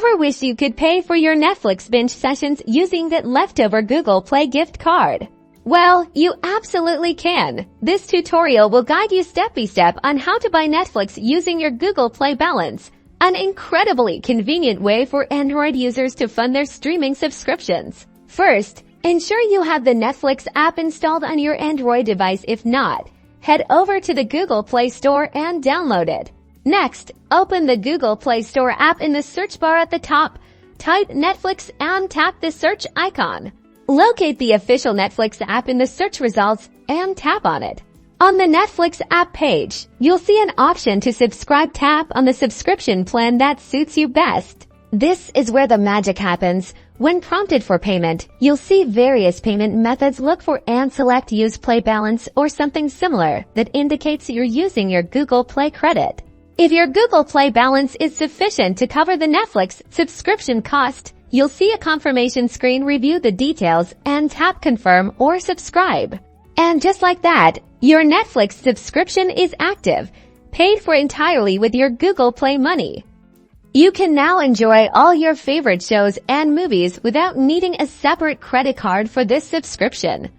Ever wish you could pay for your Netflix binge sessions using that leftover Google Play gift card? Well, you absolutely can. This tutorial will guide you step by step on how to buy Netflix using your Google Play balance, an incredibly convenient way for Android users to fund their streaming subscriptions. First, ensure you have the Netflix app installed on your Android device. If not, head over to the Google Play Store and download it. Next, open the Google Play Store app in the search bar at the top, type Netflix and tap the search icon. Locate the official Netflix app in the search results and tap on it. On the Netflix app page, you'll see an option to subscribe. Tap on the subscription plan that suits you best. This is where the magic happens. When prompted for payment, you'll see various payment methods. Look for and select Use Play Balance or something similar that indicates you're using your Google Play credit. If your Google Play balance is sufficient to cover the Netflix subscription cost, you'll see a confirmation screen. Review the details and tap Confirm or Subscribe. And just like that, your Netflix subscription is active, paid for entirely with your Google Play money. You can now enjoy all your favorite shows and movies without needing a separate credit card for this subscription.